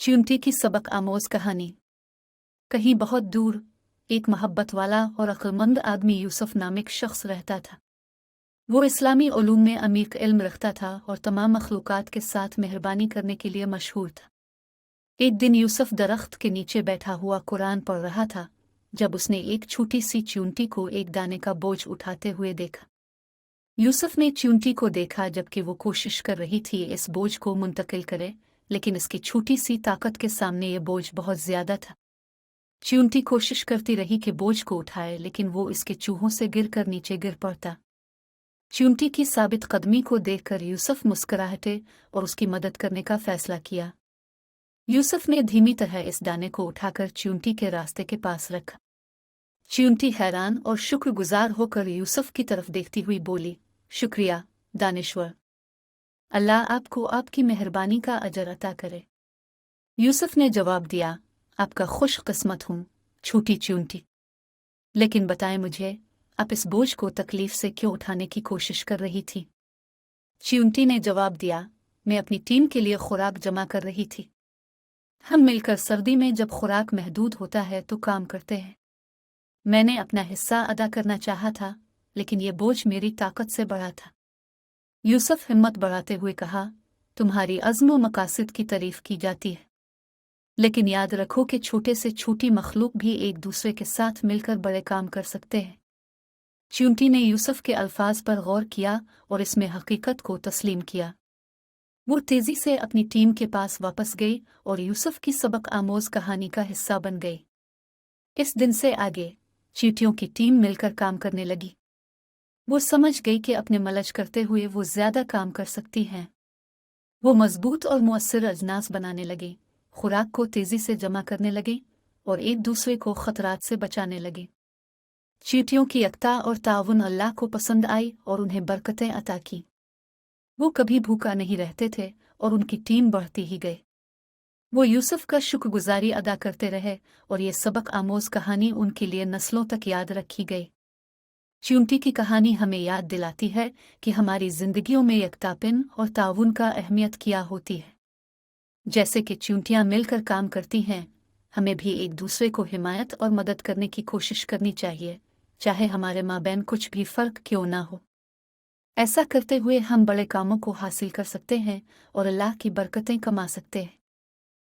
च्यूंटी की सबक आमोज कहानी। कहीं बहुत दूर एक मोहब्बत वाला और अक्लमंद आदमी यूसुफ नामिक शख्स रहता था। वो इस्लामी उलूम में अमीर इल्म रखता था और तमाम मखलूक़ात के साथ मेहरबानी करने के लिए मशहूर था। एक दिन यूसुफ दरख्त के नीचे बैठा हुआ कुरान पढ़ रहा था जब उसने एक छोटी सी च्यूंटी को एक दाने का बोझ उठाते हुए देखा। यूसुफ ने च्यूंटी को देखा जबकि वो कोशिश कर रही थी इस बोझ को मुंतकिल करे, लेकिन इसकी छोटी सी ताकत के सामने ये बोझ बहुत ज्यादा था। च्यूंटी कोशिश करती रही कि बोझ को उठाए, लेकिन वो इसके चूहों से गिरकर नीचे गिर पड़ता। च्यूंटी की साबित कदमी को देखकर यूसुफ मुस्कुराहटे और उसकी मदद करने का फैसला किया। यूसुफ ने धीमी तरह इस दाने को उठाकर च्यूंटी के रास्ते के पास रखा। च्यूंटी हैरान और शुक्रगुजार होकर यूसुफ की तरफ देखती हुई बोली, शुक्रिया दानिश्वर, अल्लाह आपको आपकी मेहरबानी का अजर अता करे। यूसुफ ने जवाब दिया, आपका खुश किस्मत हूँ छोटी च्यूंटी, लेकिन बताएं मुझे, आप इस बोझ को तकलीफ से क्यों उठाने की कोशिश कर रही थी? च्यूंटी ने जवाब दिया, मैं अपनी टीम के लिए खुराक जमा कर रही थी। हम मिलकर सर्दी में जब खुराक महदूद होता है तो काम करते हैं। मैंने अपना हिस्सा अदा करना चाहा था, लेकिन यह बोझ मेरी ताकत से बड़ा था। यूसुफ हिम्मत बढ़ाते हुए कहा, तुम्हारी अज़्म व मकासद की तारीफ की जाती है, लेकिन याद रखो कि छोटे से छोटी मखलूक भी एक दूसरे के साथ मिलकर बड़े काम कर सकते हैं। च्यूंटी ने यूसुफ के अल्फाज पर गौर किया और इसमें हकीकत को तस्लीम किया। वो तेजी से अपनी टीम के पास वापस गई और यूसुफ की सबक आमोज कहानी का हिस्सा बन गई। इस दिन से आगे चींटियों की टीम मिलकर काम करने लगी। वो समझ गई कि अपने मलच करते हुए वो ज्यादा काम कर सकती हैं। वो मजबूत और मुअस्सिर अजनास बनाने लगे, खुराक को तेजी से जमा करने लगे और एक दूसरे को खतरात से बचाने लगे। चींटियों की यकता और ताउन अल्लाह को पसंद आई और उन्हें बरकतें अता की। वो कभी भूखा नहीं रहते थे और उनकी टीम बढ़ती ही गई। वो यूसुफ का शुक्रगुजारी अदा करते रहे और ये सबक आमोज कहानी उनके लिए नस्लों तक याद रखी गई। च्यूंटी की कहानी हमें याद दिलाती है कि हमारी जिंदगियों में यकतापन और ताउन का अहमियत क्या होती है। जैसे कि च्यूंटियां मिलकर काम करती हैं, हमें भी एक दूसरे को हिमायत और मदद करने की कोशिश करनी चाहिए, चाहे हमारे माबैन कुछ भी फर्क क्यों ना हो। ऐसा करते हुए हम बड़े कामों को हासिल कर सकते हैं और अल्लाह की बरकतें कमा सकते हैं।